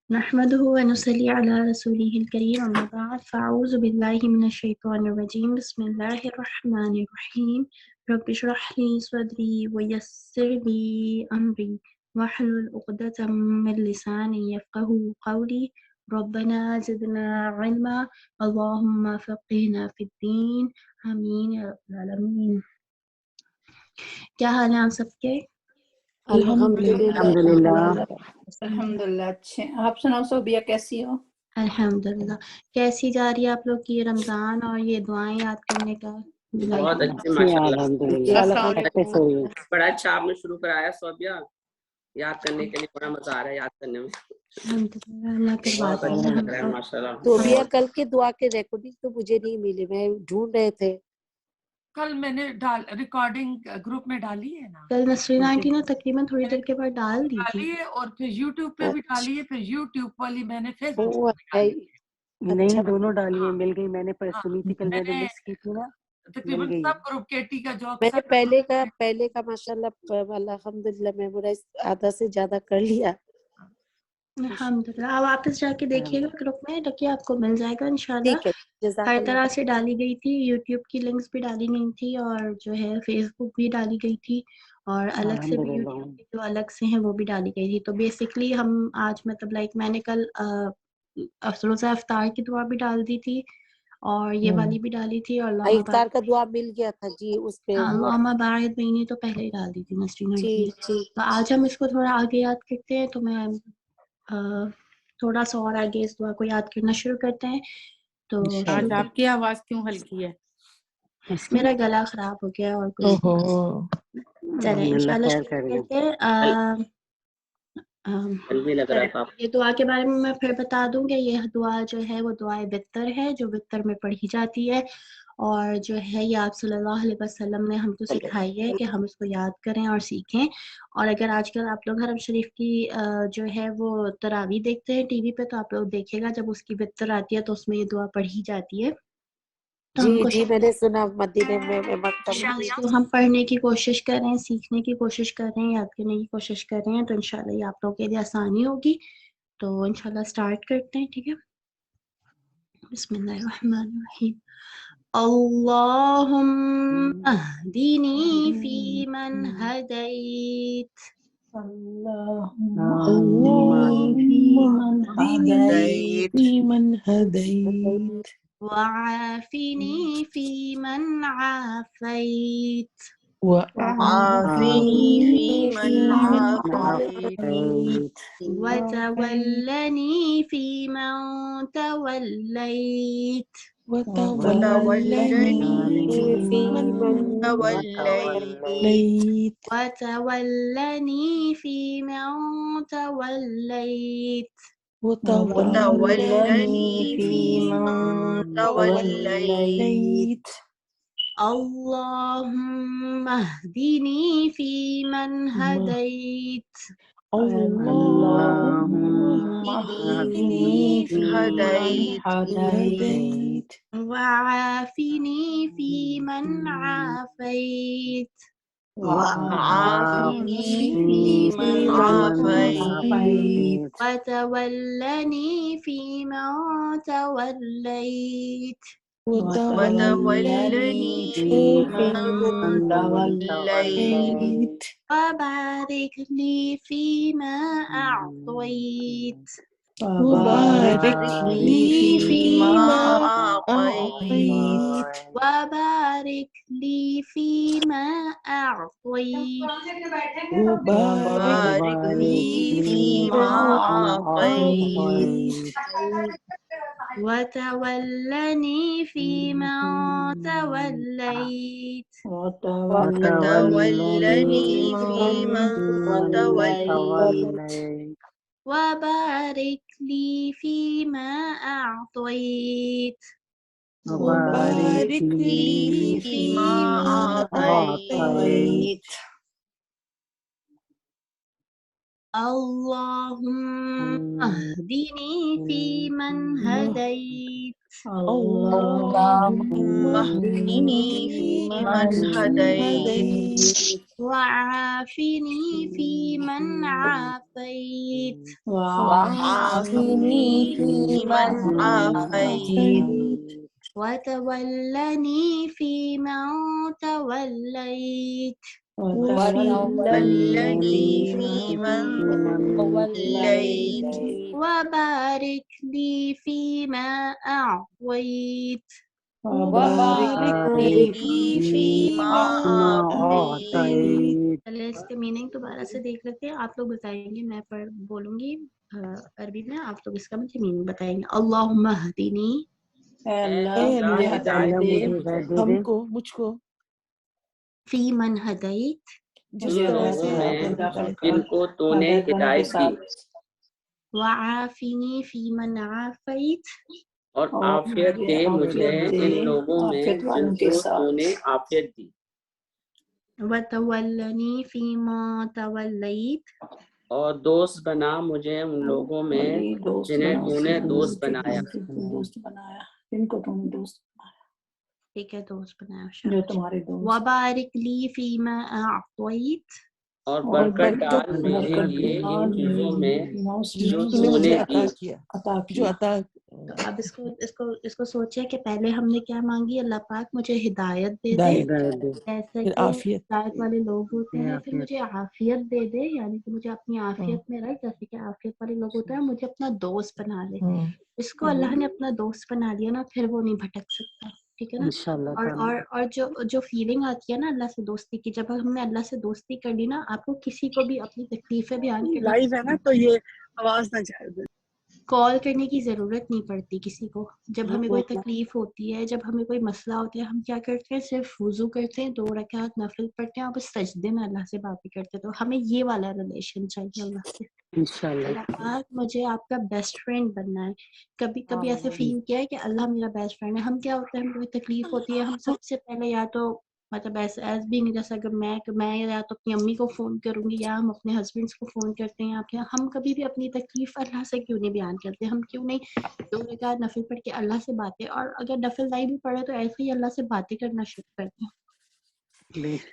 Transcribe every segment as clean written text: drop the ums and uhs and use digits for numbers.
نحمده ونصلي على رسوله الكريم أما بعد فأعوذ بالله من الشيطان الرجيم بسم الله الرحمن الرحيم رب اشرح لي صدري ويسر لي أمري واحلل عقدة من لساني يفقهوا قولي ربنا زدنا علما اللهم فقهنا في الدين آمين يا رب العالمين. کیا حال ہے آپ سب کے؟ الحمدللہ الحمدللہ اچھے. آپ سناؤ صوبیہ کیسی ہو؟ الحمدللہ. کیسی جا رہی ہے آپ لوگ کی رمضان اور یہ دعائیں یاد کرنے کا؟ بہت اچھے ماشاءاللہ. السلام علیکم. بڑا اچھا آپ نے شروع کرایا صوبیہ. یاد کرنے کے لیے بڑا مزہ آ رہا ہے یاد کرنے میں. الحمدللہ اللہ بہت کرواتے اچھا ہیں. لگ رہا ہے ماشاءاللہ. صوبیہ کل کی دعا کے ریکارڈنگ تو مجھے نہیں ملی، میں ڈھونڈ رہے تھے. کل میں نے ریکارڈنگ گروپ میں ڈالی ہے نا، کل نسرین آنٹی نے تقریباً تھوڑی دیر کے بعد ڈال دی تھی. ڈالی ہے اور پھر یوٹیوب پہ بھی ڈالی ہے، پھر یوٹیوب والی میں نے فیس بک وہ پہ ڈالی ہے. نہیں دونوں ڈالیاں مل گئی. میں نے سنی تھی کل، میں میں نے نے مس کی تھی نا. تقریباً مل گئی. سب گروپ کیٹی کا جو میں نے اکثر پہلے کا ماشاءاللہ الحمدللہ میمورائز آدھا سے زیادہ کر لیا. الحمدللہ. آپ واپس جا کے دیکھیے گا گروپ میں، دیکھیے آپ کو مل جائے گا انشاءاللہ. ٹھیک ہے، جزاک ہر اللہ. طرح سے ڈالی گئی تھی، یوٹیوب کی لنکس بھی ڈالی گئی تھی اور جو ہے فیس بک بھی ڈالی گئی تھی اور الگ سے بھی الحمدللہ. یوٹیوب کی جو الگ سے ہیں وہ بھی ڈالی گئی تھی. تو بیسکلی ہم آج مطلب لائک میں نے کل روزہ افطار کی دعا بھی ڈال دی تھی اور یہ والی بھی ڈالی تھی اور اللہم افطار کا دعا مل گیا تھا جی اس پہ. اللہم باعث بینی تو پہلے ہی ڈال دی تھی نسرین آنٹی نے. ٹھیک. تو آج ہم اس کو تھوڑا آگے یاد کرتے ہیں، تو میں تھوڑا سا اور آگے اس دعا کو یاد کرنا شروع کرتے ہیں. تو آج آپ کی آواز کیوں ہلکی ہے؟ میرا گلا خراب ہو گیا اور کچھ چلے انشاءاللہ شروع کرتے ہیں. کل بھی لگ رہا تھا. یہ دعا کے بارے میں پھر بتا دوں کہ یہ دعا جو ہے وہ دعائے وتر ہے جو وتر میں پڑھی جاتی ہے اور جو ہے یہ آپ صلی اللہ علیہ وسلم نے ہم کو سکھائی ہے کہ ہم اس کو یاد کریں اور سیکھیں. اور اگر آج کل آپ لوگ حرم شریف کی جو ہے وہ تراویح دیکھتے ہیں ٹی وی پہ، تو آپ لوگ دیکھے گا جب اس کی وتر آتی ہے تو اس میں یہ دعا پڑھی جاتی ہے. تو ہم جی میں نے سنا مدینے میں مکہ میں. تو ہم پڑھنے کی کوشش کر رہے ہیں، سیکھنے کی کوشش کر رہے ہیں، یاد کرنے کی کوشش کر رہے ہیں. تو انشاءاللہ یہ آپ لوگوں کے لیے آسانی ہوگی. تو انشاءاللہ اسٹارٹ کرتے ہیں. ٹھیک ہے. بسم اللہ الرحمن الرحیم. اللہم اہدنی فیمن ہدیت فيمن هديت وعافنی فیمن عافیت وعافني فيمن عافيت وتولنی فیمن تولیت وتولني فيمن توليت وتولنی فیمن تولیت وتولني فيمن توليت اللهم اهدني فيمن هديت اللهم اهدني فيمن هديت وعافني فيمن عافيت وعافني فيمن عافيت وتولني فيمن توليت وتولني فيمن توليت وبارك لي فيما أعطيت وبارك لي فيما أعطيت وبارك لي فيما أعطيت وبارك لي فيما أعطيت وتولني فيمن توليت وتولني فيمن توليت وبارك لي فيما أعطيت وبارك لي فيما أعطيت اللهم اهدني فيمن هديت اللهم اهدني فيمن هديت وعافني فيمن عافيت وعافني فيمن عافيت وتولني فيمن توليت وتولني فيمن توليت وبارك لي فيما أعطيت وبارك لي فيما أعطيت चलिए इसके मीनिंग दोबारा से देख लेते हैं. आप लोग बताएंगे, मैं बोलूंगी अरबी में, आप लोग इसका मुझे मीनिंग बताएंगे. अल्लाहुम्मा हदीनी अल्लाह अल्लाह मुझे हिदायत हिदायत दे दे हमको मुझको फी मन हदैत जिस उन तरह लोगों से में आपने दाखिल कर जिनको तूने हदायत देने के हिदायत दी साथ वआफिनी फी मन आफैत और आफियत दे मुझे आफियत इन दे लोगों में आफियत वालों के जिनको साथ तूने आफियत दी वतवल्लनी फीमा तवल्लैत और दोस्त बना मुझे उन लोगों में वही दोस्त जिन्हें बना तूने दोस्त बनाया दोस्त बनाया जिनको तुमने दोस्त बनाया ठीक है, दोस्त बनाया जो शाबाश. तुम्हारे दोस्त वबारिक ली फीमा अअतैत और और बरकत बरकत डाल मेरे बरकत लिए इन डाल चीजों में जो तूने मुझे तूने अता दी किया अता जो किया अता तो अब इसको सोचिए कि पहले हमने क्या मांगी, अल्लाह पाक मुझे हिदायत दे दे, हिदायत जैसे फिर कि आफियत हिदायत वाले लोग होते हैं, फिर मुझे आफियत दे दे, यानी कि मुझे अपनी आफियत में रख, जैसे कि आफियत वाले लोग होते हैं, मुझे अपना दोस्त बना ले. इसको अल्लाह ने अपना दोस्त बना लिया ना, फिर वो नहीं भटक सकता. ठीक है ना. इंशाल्लाह और जो फीलिंग आती है ना अल्लाह से दोस्ती की, जब हमने अल्लाह से दोस्ती कर ली ना, आपको किसी को भी अपनी तकलीफें बयान करने लाइव है ना, तो ये आवाज ना जाए. कॉल करने की ज़रूरत नहीं पड़ती किसी को. जब हमें कोई तकलीफ होती है, जब हमें कोई मसला होता है, हम क्या करते हैं, सिर्फ वुज़ू करते हैं, 2 रकात नफिल पढ़ते हैं और बस सजदे में अल्लाह से बातें करते हैं. तो हमें ये वाला रिलेशन चाहिए अल्लाह से. इंशाल्लाह अल्लाह पाक मुझे आपका बेस्ट फ्रेंड बनना है. कभी कभी ऐसे फील किया है कि अल्लाह मेरा बेस्ट फ्रेंड है. हम क्या होता है, हमें कोई तकलीफ होती है, हम सबसे पहले या तो मतलब ऐसे भी नहीं, जैसा अगर मैं या तो अपनी अम्मी को फ़ोन करूँगी या हम अपने हस्बैंड्स को फ़ोन करते हैं, या फिर हम कभी भी अपनी तकलीफ अल्लाह से क्यों नहीं बयान करते. हम क्यों नहीं 2 रकात नफिल पढ़ के अल्लाह से बातें, और अगर नफिल नहीं भी पढ़े तो ऐसे ही अल्लाह से बातें करना शुरू करते हैं.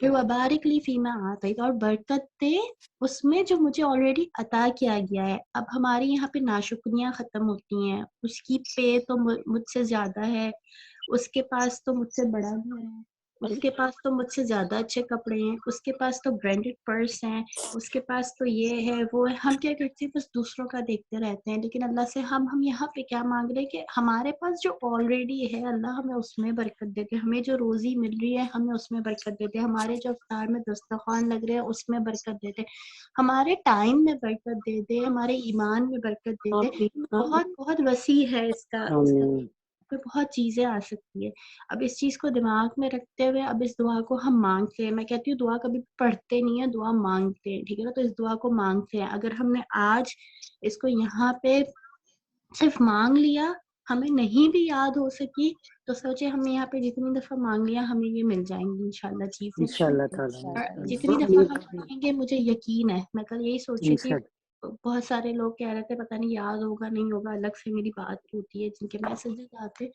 फिर वबारिक ली फीमा आतैत, और बरकत दे उसमें जो मुझे ऑलरेडी अता किया गया है. अब हमारी यहाँ पे नाशुक्रियाँ ख़त्म होती हैं. उसकी पे तो मुझसे ज़्यादा है, उसके पास तो मुझसे बड़ा घर है, उसके पास तो मुझसे ज़्यादा अच्छे कपड़े हैं, उसके पास तो ब्रांडेड पर्स हैं, उसके पास तो ये है वो है. हम क्या करते हैं, बस दूसरों का देखते रहते हैं. लेकिन अल्लाह से हम यहाँ पे क्या मांग रहे हैं कि हमारे पास जो ऑलरेडी है अल्लाह हमें उसमें बरकत देते. हमें जो रोज़ी मिल रही है हमें उसमें बरकत देते. हमारे जो इफ्तार में दस्तरखान लग रहे हैं उसमें बरकत देते. हमारे टाइम में बरकत दे दे, हमारे ईमान में बरकत दे दे. बहुत बहुत वसी है इसका पे बहुत चीज़ें आ सकती है. अब इस चीज़ को दिमाग में रखते हुए अब इस दुआ को हम मांगते हैं. मैं कहती हूँ दुआ कभी पढ़ते नहीं है, दुआ मांगते हैं. ठीक है ना. तो इस दुआ को मांगते हैं. अगर हमने आज इसको यहाँ पे सिर्फ मांग लिया, हमें नहीं भी याद हो सकी, तो सोचे हमने यहाँ पे जितनी दफ़ा मांग लिया हमें ये मिल जाएंगी इंशाल्लाह चीज़ें. इंशाल्लाह ताला और जितनी दफ़ा हम मांगेंगे मुझे यकीन है, मैं कल यही सोच रही थी, बहुत सारे लोग कह रहे थे पता नहीं याद होगा नहीं होगा, अलग से मेरी बात होती है जिनके मैसेजेस आते,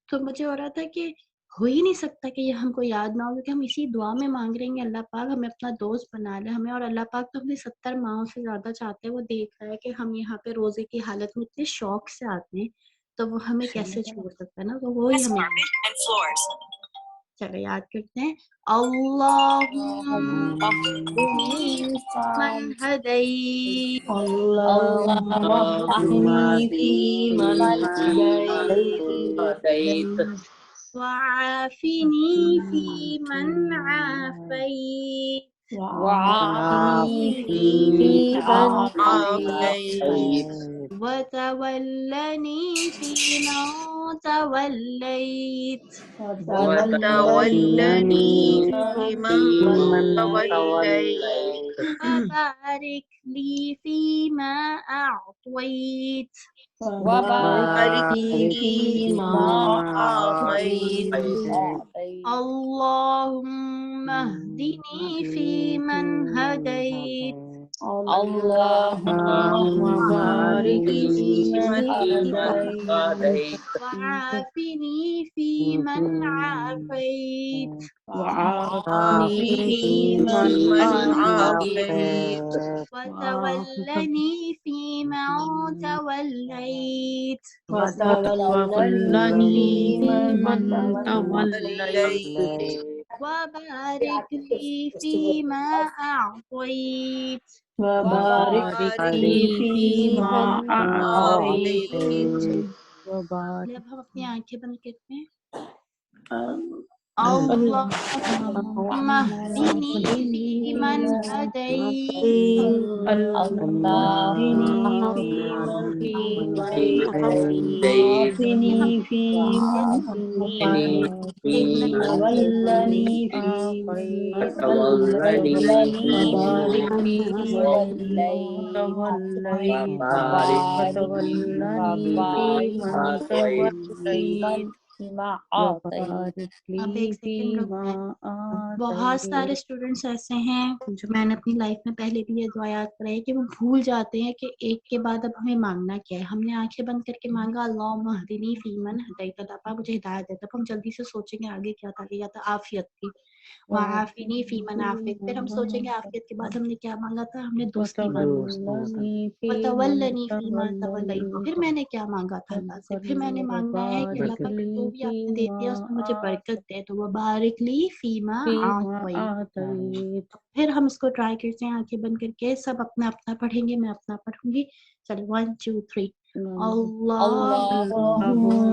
तो मुझे हो रहा था कि हो ही नहीं सकता कि ये हमको याद ना हो, क्योंकि हम इसी दुआ में मांग रहे हैं अल्लाह पाक हमें अपना दोस्त बना ले हमें. और अल्लाह पाक तो हमें 70 माहों से ज़्यादा चाहते हैं. वो देख रहा है कि हम यहाँ पे रोज़े की हालत में इतने शौक से आते हैं, तो वो हमें कैसे छोड़ सकता है ना. तो वो ही हमें चलो याद करते हैं. अल्लाहुम्मा मन हदैत वआफिनी फीमन आफैत वतवल्लनी फीमा तवल्लैत وتولني فيمن توليت وبارك لي فيما أعطيت وبارك لي فيما أعطيت اللهم اهدني فيمن هديت اللهم بارك لي فيمن هديت وعافني فيمن عافيت وعافني فيمن عافيت وتولني فيمن توليت وتولني فيمن توليت وبارك لي فيما أعطيت وبارك لي فيما أعطيت अब हम अपनी आंखें बंद करते हैं اللهم اهدني فيمن هديت अब एक सेकंड रुक जाएं। बहुत सारे स्टूडेंट्स ऐसे हैं जो मैंने अपनी लाइफ में पहले भी ये दुआ याद कराई कि वो भूल जाते हैं कि एक के बाद अब हमें मांगना क्या है। हमने आंखें बंद करके मांगा अल्लाहुम्मा हदीनी फीमन हदैत, अल्लाह मुझे हिदायत दे। तब हम जल्दी से सोचेंगे आगे क्या था, या तो आफियत थी, वाफिनी फीमन आफियत। फिर हम सोचेंगे आफियत के बाद हमने क्या मांगा था, हमने दोस्ती मांगी। वतवल्लनी फीमा तवल्लैत, फिर मैंने क्या मांगा था अल्लाह से, फिर मैंने मांगना है कि अल्लाह पाक जो भी आपने दे दिया उसमें मुझे बरकत दे, तो वबारिक ली फीमा आतैत। फिर हम इसको ट्राई करते हैं आंखें बंद करके, सब अपना अपना पढ़ेंगे, मैं अपना पढ़ूंगी। चलो 1 2 3 اللهم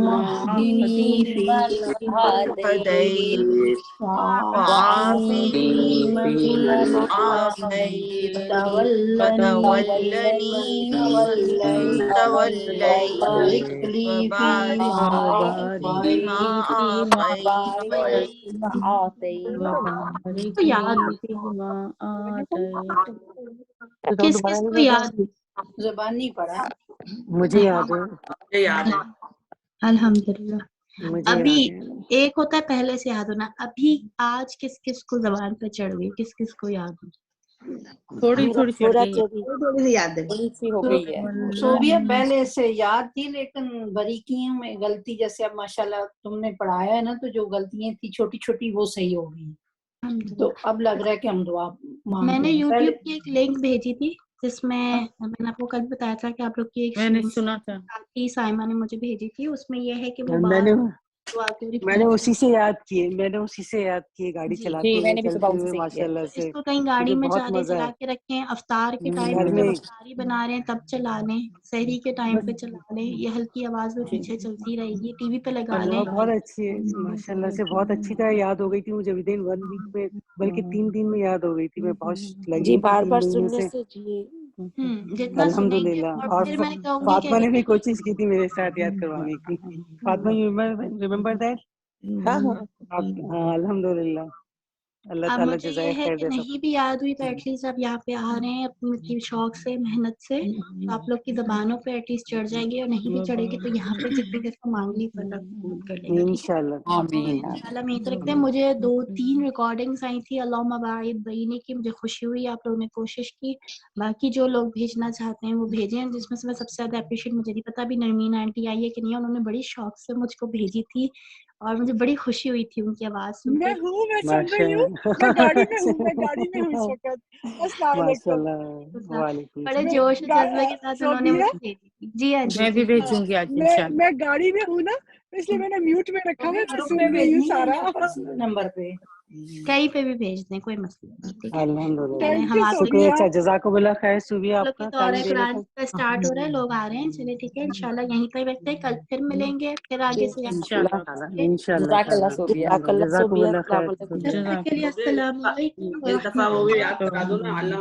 اهدني فيمن هديت وعافني فيمن عافيت وتولني فيمن توليت وبارك لي فيما أعطيت तो याद किस किस को याद जुबानी पढ़ा। मुझे याद है, मुझे याद है। अल्हम्दुलिल्लाह। मुझे अभी याद है। एक होता है पहले से याद होना, अभी आज किस किस को जबान पे चढ़ गई, किस किस को याद हो? थोड़ी थोड़ी थोड़ी सी याद है। थोड़ी सी हो गई है। सोबिया पहले से याद थी, लेकिन बारीकियों में गलती, जैसे अब माशाल्लाह तुमने पढ़ाया है ना, तो जो गलतियां थी छोटी छोटी वो सही हो गई। तो अब लग रहा है कि हम दुआ मांग मैंने रहे हैं। YouTube की एक लिंक भेजी थी जिसमें मैंने आपको कल बताया था कि आप लोग की एक मैंने student सुना था। साथी साइमा ने मुझे भेजी थी। उसमें यह है कि वो मैंने उसी से याद किए, गाड़ी जी, चलाते जी, हुए मैंने भी सुबह चलते उसी हुए से किया। माशाल्लाह से इसको कहीं गाड़ी मुझे में बहुत चाले मजा चला है। के रखें, अफ्तार के टाइम घर पे जब में अफ्तारी बना रहे हैं तब चला लें, सहरी के टाइम पे चला लें, ये हल्की आवाज में पीछे चलती रहेगी, टीवी पे लगा अल्लाह लें। बहुत अच्छी है माशाल्लाह से, बहुत अच्छी तरह याद हो गई थी मुझे विदिन 1 वीक में, बल्कि 3 दिन में याद हो गई थी। मैं बहुत लगी जी, हुई थी बार 3 बार महीने सुनने से। से जी जितना सुनेंगे अल्हम्दुलिल्लाह। और और फिर मैं कहूंगी फातिमा ने कि भी कोशिश की थी मेरे साथ याद करवाने की। Fatima, you remember that? हाँ हाँ हाँ अल्हम्दुलिल्लाह, अल्लाह अब ताला मुझे ये जज़ाए है खैर कि दे सब। नहीं भी याद हुई तो एटलीस्ट आप यहाँ पे आ रहे हैं अपनी शौक से, मेहनत से, तो आप लोग की जबानों पे एटलीस्ट चढ़ जाएगी, और नहीं भी चढ़ेगी तो यहाँ पे जितनी देर को मांगनी पड़ा कर लेंगे, ठीक है? इंशाल्लाह इंशाल्लाह मैं यही रखते हैं। मुझे 2-3 रिकॉर्डिंग्स आई थी अल्लाहुम्मा बारिक बईनी की, मुझे खुशी हुई आप लोगों ने कोशिश की। बाकी जो लोग भेजना चाहते हैं वो भेजें, जिसमें से मैं सबसे ज्यादा अप्रिशिएट, मुझे नहीं पता अभी नरमीन आंटी आई है कि नहीं, उन्होंने बड़ी शौक से मुझको भेजी थी और मुझे बड़ी खुशी हुई थी उनकी आवाज सुन के। मैं सुन रही हूँ, मैं गाड़ी में हूँ इस वक्त। अस्सलाम वालेकुम। माशाल्लाह, वालेकुम बड़े सलाम। जोश और जज्बे के साथ उन्होंने सोबिया, मुझे भेजी थी। जी हाँ जी मैं भी भेजूंगी आज इंशाल्लाह। मैं गाड़ी में हूँ ना, इसलिए मैंने म्यूट में रखा हुआ है, मैं सुन रही हूँ सारा। नंबर पे कहीं पे भी भेज दें, कोई मसला नहीं, ठीक है? अल्हम्दुलिल्लाह, चलें, हम आप शुक्रिया। अच्छा, जज़ाकुमुल्लाह खैर सुबिया, लोग की आपका दौरा टाइम देने कुरान का। का स्टार्ट हो रहा है, लोग आ रहे हैं, चले ठीक है, इंशाल्लाह यहीं पे रखते हैं, कल फिर मिलेंगे, फिर आगे से इंशाल्लाह इंशाल्लाह जज़ाकल्लाह सोबिया। जज़ाकुमुल्लाह खैर। तब तक के लिए अस्सलाम वालेकुम व इस दफा वो भी याद रहमतुल्लाह। करा दो ना, अल्लाह